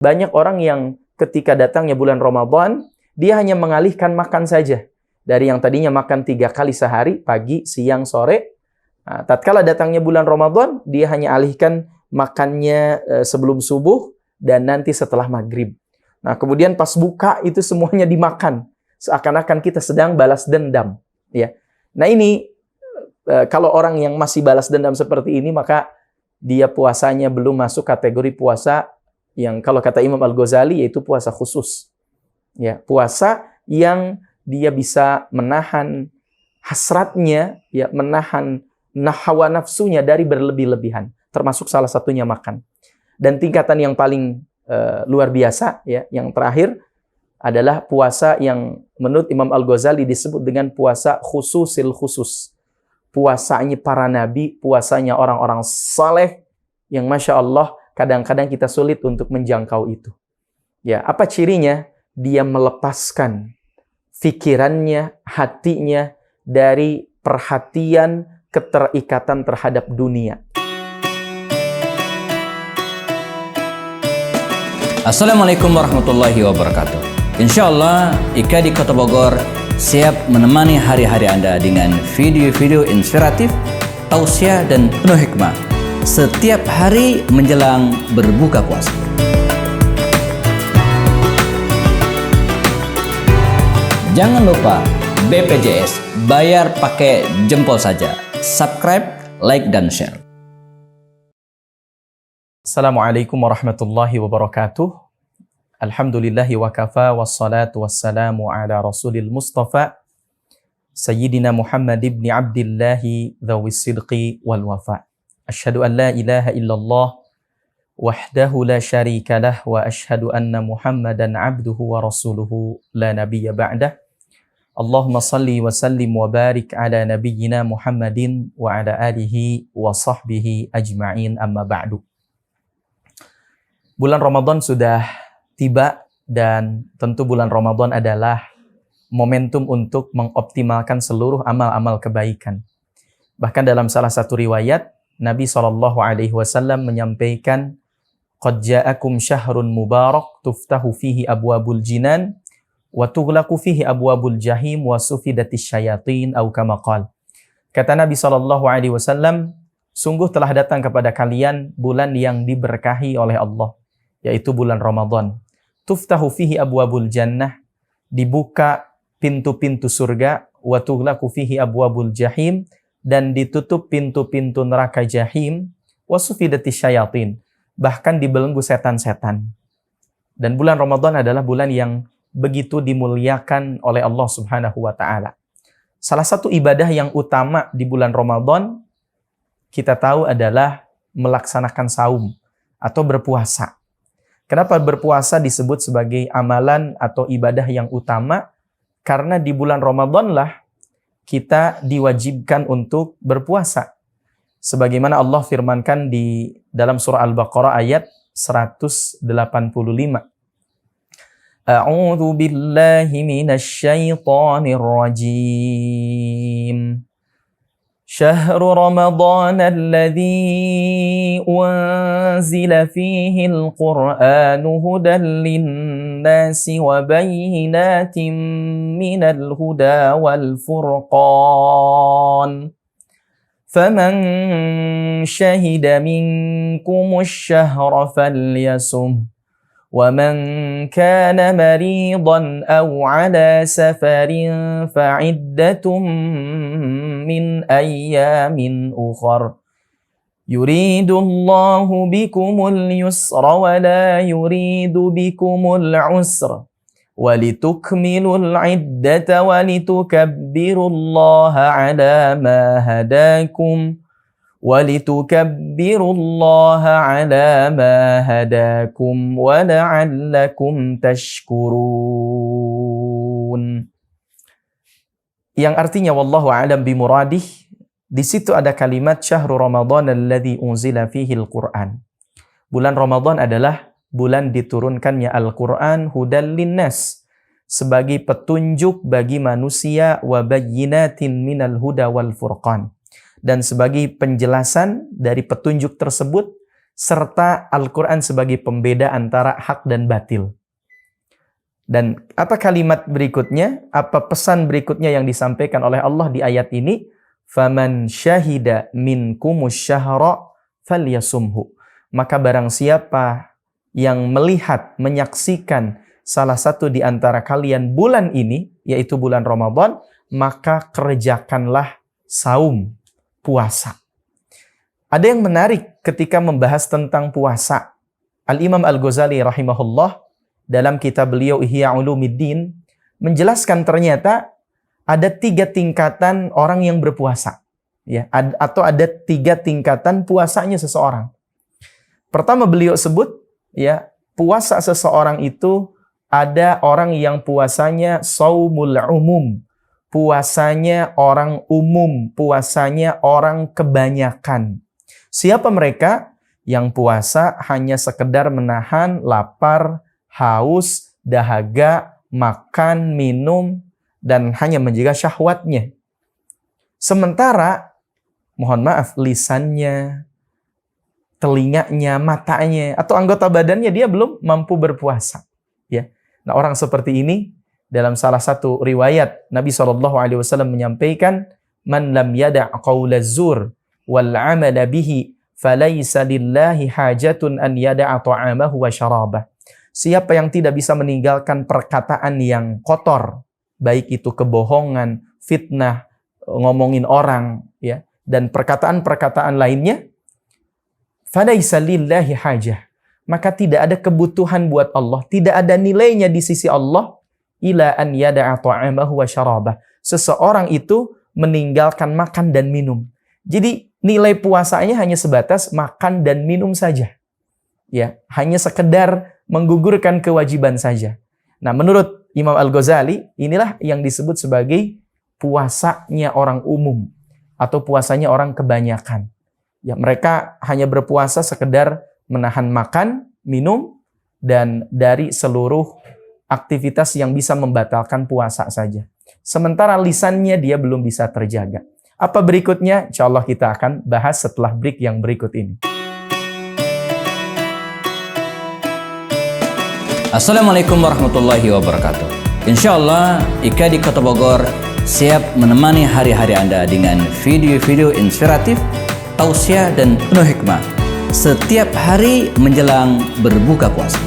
Banyak orang yang ketika datangnya bulan Ramadan, dia hanya mengalihkan makan saja. Dari yang tadinya makan 3 kali sehari, pagi, siang, sore. Nah, tatkala datangnya bulan Ramadan, dia hanya alihkan makannya sebelum subuh dan nanti setelah maghrib. Nah, kemudian pas buka itu semuanya dimakan. Seakan-akan kita sedang balas dendam. Ya. Nah ini, kalau orang yang masih balas dendam seperti ini, maka dia puasanya belum masuk kategori puasa yang kalau kata Imam Al-Ghazali yaitu puasa khusus. Ya, puasa yang dia bisa menahan hasratnya, ya, menahan hawa nafsunya dari berlebih-lebihan, termasuk salah satunya makan. Dan tingkatan yang paling luar biasa, ya, yang terakhir adalah puasa yang menurut Imam Al-Ghazali disebut dengan puasa khususil khusus. Puasanya para nabi, puasanya orang-orang saleh yang Masya Allah kadang-kadang kita sulit untuk menjangkau itu. Ya, apa cirinya? Dia melepaskan pikirannya, hatinya dari perhatian, keterikatan terhadap dunia. Assalamualaikum warahmatullahi wabarakatuh. Insya Allah, Ika di Kota Bogor siap menemani hari-hari Anda dengan video-video inspiratif, tausiah dan penuh hikmah setiap hari menjelang berbuka puasa. Jangan lupa BPJS, bayar pakai jempol saja. Subscribe, like, dan share. Assalamualaikum warahmatullahi wabarakatuh. Alhamdulillahi wa kafa, wassalatu wassalamu ala rasulil mustafa Sayyidina Muhammad ibn Abdillahi dhawis sidqi wal wafa. Asyhadu an la ilaha illallah wahdahu la syarika lah wa asyhadu anna Muhammadan abduhu wa rasuluhu la nabiyya ba'dah. Allahumma salli wa sallim wa barik ala nabiyyina Muhammadin wa ala alihi wa sahbihi ajma'in, amma ba'du. Bulan Ramadan sudah tiba dan tentu bulan Ramadan adalah momentum untuk mengoptimalkan seluruh amal-amal kebaikan. Bahkan dalam salah satu riwayat, Nabi SAW menyampaikan, "Qad ja'akum syahrun mubarak tuftahu fihi abwabul jinan wa tughlaqu fihi abwabul jahim wa sufidatis syayatin au kama qala." Kata Nabi SAW, sungguh telah datang kepada kalian bulan yang diberkahi oleh Allah, yaitu bulan Ramadan. Tuftahu fihi abwabul jannah, dibuka pintu-pintu surga, wa tughlaqu fihi abwabul jahim, dan ditutup pintu-pintu neraka jahim, wa sufidatis syayatin, bahkan dibelenggu setan-setan. Dan bulan Ramadan adalah bulan yang begitu dimuliakan oleh Allah Subhanahu wa taala. Salah satu ibadah yang utama di bulan Ramadan kita tahu adalah melaksanakan saum atau berpuasa. Kenapa berpuasa disebut sebagai amalan atau ibadah yang utama? Karena di bulan Ramadanlah kita diwajibkan untuk berpuasa. Sebagaimana Allah firmankan di dalam surah Al-Baqarah ayat 185. A'udzu billahi minasy syaithanir rajim. Syahru Ramadan alladzi unzila fihi al-Qur'anu hudan lin-nasi wa bayyinatin minal huda wal furqan. Faman syahida minkumush syahra falyasum. وَمَنْ كَانَ مَرِيضًا أَوْ عَلَى سَفَرٍ فَعِدَّةٌ مِّنْ أَيَّامٍ أُخَرَ يُرِيدُ اللَّهُ بِكُمُ الْيُسْرَ وَلَا يُرِيدُ بِكُمُ الْعُسْرَ وَلِتُكْمِلُوا الْعِدَّةَ وَلِتُكَبِّرُوا اللَّهَ عَلَى مَا هَدَاكُمْ وَلِتُكَبِّرُوا اللَّهَ عَلَى مَا هَدَاكُمْ وَلَعَلَّكُمْ تَشْكُرُونَ. Yang artinya wallahu a'lam bimuradih, di situ ada kalimat syahrul Ramadan alladzi unzila fihi al-Qur'an. Bulan Ramadan adalah bulan diturunkannya Al-Qur'an hudan linnas, sebagai petunjuk bagi manusia, wa bayyinatin minal huda wal furqan, dan sebagai penjelasan dari petunjuk tersebut serta Al-Quran sebagai pembeda antara hak dan batil. Dan apa kalimat berikutnya, apa pesan berikutnya yang disampaikan oleh Allah di ayat ini? Faman syahida minkumus syahra falyasumhu. Maka barang siapa yang melihat, menyaksikan salah satu di antara kalian bulan ini, yaitu bulan Ramadan, maka kerjakanlah saum, puasa. Ada yang menarik ketika membahas tentang puasa. Al-Imam Al-Ghazali rahimahullah dalam kitab beliau Ihya Ulumiddin menjelaskan ternyata ada 3 tingkatan orang yang berpuasa, ya, atau ada 3 tingkatan puasanya seseorang. Pertama beliau sebut, ya, puasa seseorang itu ada orang yang puasanya shaumul umum, puasanya orang umum, puasanya orang kebanyakan. Siapa mereka? Yang puasa hanya sekedar menahan lapar, haus, dahaga, makan, minum, dan hanya menjaga syahwatnya. Sementara, mohon maaf, lisannya, telinganya, matanya, atau anggota badannya dia belum mampu berpuasa. Ya. Nah, orang seperti ini, dalam salah satu riwayat, Nabi SAW menyampaikan, Man lam yada' qawla zur wal amala bihi falaysa lillahi hajatun an yada'a ta'amahu wa syarabah. Siapa yang tidak bisa meninggalkan perkataan yang kotor, baik itu kebohongan, fitnah, ngomongin orang, ya, dan perkataan-perkataan lainnya, falaysa lillahi hajah, maka tidak ada kebutuhan buat Allah, tidak ada nilainya di sisi Allah, ila an yada'a ta'amahu wa syarabah. Seseorang itu meninggalkan makan dan minum. Jadi nilai puasanya hanya sebatas makan dan minum saja. Ya, hanya sekedar menggugurkan kewajiban saja. Nah, menurut Imam Al-Ghazali, inilah yang disebut sebagai puasanya orang umum atau puasanya orang kebanyakan. Ya, mereka hanya berpuasa sekedar menahan makan, minum, dan dari seluruh aktivitas yang bisa membatalkan puasa saja. Sementara lisannya dia belum bisa terjaga. Apa berikutnya? Insya Allah kita akan bahas setelah break yang berikut ini. Assalamualaikum warahmatullahi wabarakatuh. Insya Allah, IKADI Kota Bogor siap menemani hari-hari Anda dengan video-video inspiratif, tausiah dan penuh hikmah setiap hari menjelang berbuka puasa.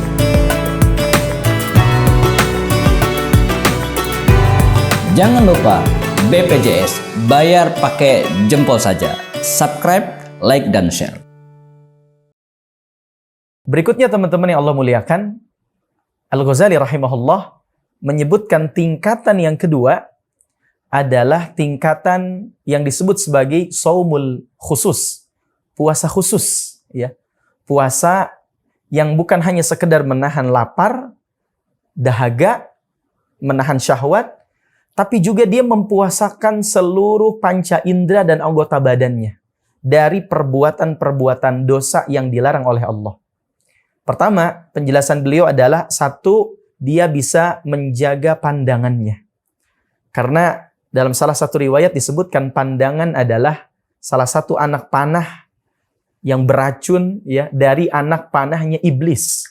Jangan lupa BPJS, bayar pakai jempol saja. Subscribe, like, dan share. Berikutnya teman-teman yang Allah muliakan, Al-Ghazali rahimahullah menyebutkan tingkatan yang kedua adalah tingkatan yang disebut sebagai shaumul khusus, puasa khusus, ya. Puasa yang bukan hanya sekedar menahan lapar, dahaga, menahan syahwat, tapi juga dia mempuasakan seluruh panca indera dan anggota badannya dari perbuatan-perbuatan dosa yang dilarang oleh Allah. Pertama, penjelasan beliau adalah satu, dia bisa menjaga pandangannya. Karena dalam salah satu riwayat disebutkan pandangan adalah salah satu anak panah yang beracun, ya, dari anak panahnya iblis.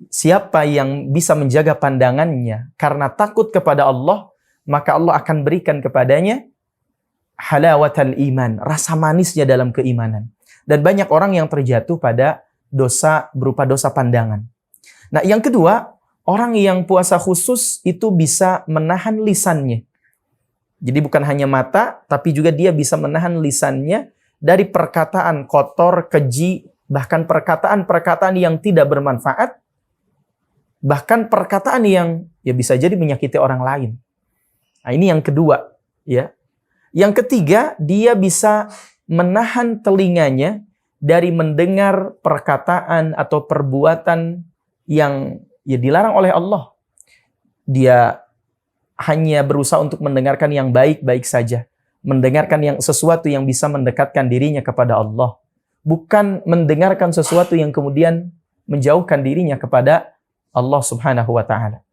Siapa yang bisa menjaga pandangannya karena takut kepada Allah, maka Allah akan berikan kepadanya halawatal iman, rasa manisnya dalam keimanan. Dan banyak orang yang terjatuh pada dosa berupa dosa pandangan. Nah, yang kedua, orang yang puasa khusus itu bisa menahan lisannya. Jadi bukan hanya mata, tapi juga dia bisa menahan lisannya dari perkataan kotor, keji, bahkan perkataan-perkataan yang tidak bermanfaat, bahkan perkataan yang ya bisa jadi menyakiti orang lain. Nah, ini yang kedua, ya. Yang ketiga, dia bisa menahan telinganya dari mendengar perkataan atau perbuatan yang ya dilarang oleh Allah. Dia hanya berusaha untuk mendengarkan yang baik-baik saja. Mendengarkan yang sesuatu yang bisa mendekatkan dirinya kepada Allah. Bukan mendengarkan sesuatu yang kemudian menjauhkan dirinya kepada Allah Subhanahu wa ta'ala.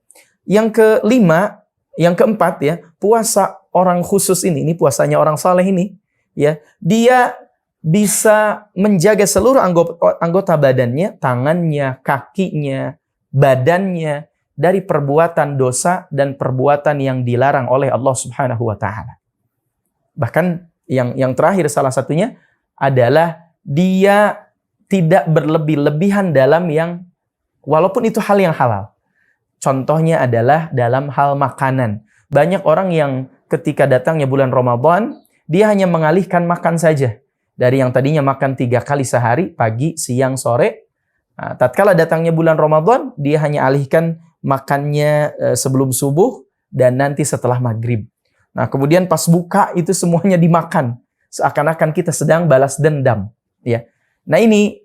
Yang kelima, yang keempat, ya, puasa orang khusus ini puasanya orang saleh ini, ya, dia bisa menjaga seluruh anggota badannya, tangannya, kakinya, badannya dari perbuatan dosa dan perbuatan yang dilarang oleh Allah Subhanahu wa taala. Bahkan yang terakhir salah satunya adalah dia tidak berlebih-lebihan dalam yang walaupun itu hal yang halal. Contohnya adalah dalam hal makanan. Banyak orang yang ketika datangnya bulan Ramadan, dia hanya mengalihkan makan saja. Dari yang tadinya makan 3 kali sehari, pagi, siang, sore. Nah, tatkala datangnya bulan Ramadan, dia hanya alihkan makannya sebelum subuh dan nanti setelah maghrib. Nah, kemudian pas buka itu semuanya dimakan. Seakan-akan kita sedang balas dendam. Ya. Nah ini,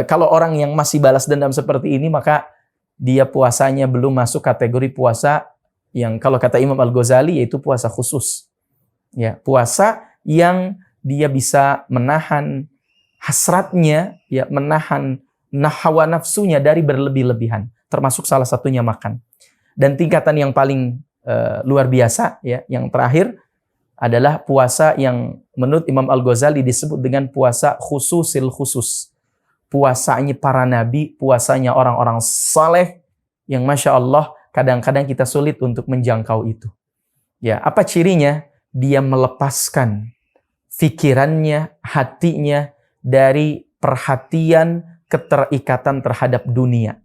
kalau orang yang masih balas dendam seperti ini, maka dia puasanya belum masuk kategori puasa yang kalau kata Imam Al-Ghazali yaitu puasa khusus. Ya, puasa yang dia bisa menahan hasratnya, ya, menahan hawa nafsunya dari berlebih-lebihan, termasuk salah satunya makan. Dan tingkatan yang paling luar biasa, ya, yang terakhir adalah puasa yang menurut Imam Al-Ghazali disebut dengan puasa khususil khusus. Puasanya para nabi, puasanya orang-orang saleh yang Masya Allah kadang-kadang kita sulit untuk menjangkau itu. Ya, apa cirinya? Dia melepaskan pikirannya, hatinya dari perhatian, keterikatan terhadap dunia.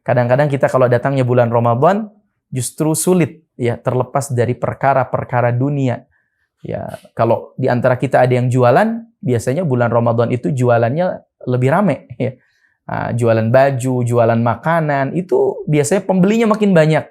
Kadang-kadang kita kalau datangnya bulan Ramadan justru sulit, ya, terlepas dari perkara-perkara dunia. Ya, kalau di antara kita ada yang jualan, biasanya bulan Ramadan itu jualannya lebih rame, ya. Jualan baju, jualan makanan, itu biasanya pembelinya makin banyak.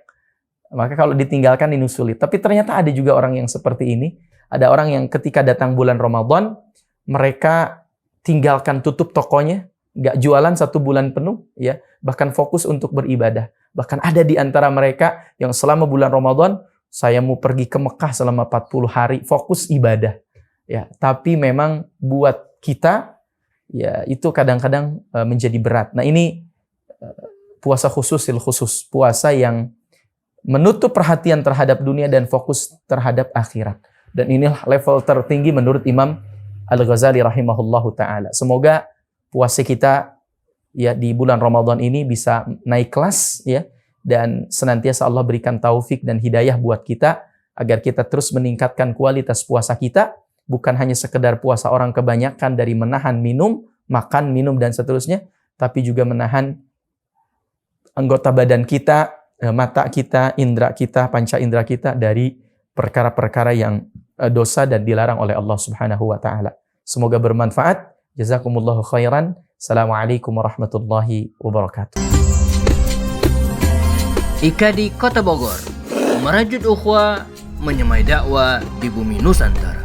Maka kalau ditinggalkan ini sulit. Tapi ternyata ada juga orang yang seperti ini. Ada orang yang ketika datang bulan Ramadan, mereka tinggalkan, tutup tokonya, nggak jualan 1 bulan penuh, ya, bahkan fokus untuk beribadah. Bahkan ada di antara mereka yang selama bulan Ramadan, saya mau pergi ke Mekah selama 40 hari, fokus ibadah. Ya, tapi memang buat kita, ya, itu kadang-kadang menjadi berat. Nah ini puasa khususil khusus, puasa yang menutup perhatian terhadap dunia dan fokus terhadap akhirat. Dan inilah level tertinggi menurut Imam Al-Ghazali rahimahullahu ta'ala. Semoga puasa kita, ya, di bulan Ramadan ini bisa naik kelas, ya, dan senantiasa Allah berikan taufik dan hidayah buat kita agar kita terus meningkatkan kualitas puasa kita, bukan hanya sekedar puasa orang kebanyakan dari menahan minum, makan, minum dan seterusnya, tapi juga menahan anggota badan kita, mata kita, indera kita, panca indera kita dari perkara-perkara yang dosa dan dilarang oleh Allah Subhanahu wa taala. Semoga bermanfaat. Jazakumullahu khairan. Assalamualaikum warahmatullahi wabarakatuh. IKADI Kota Bogor, merajut ukhuwah, menyemai dakwah di bumi Nusantara.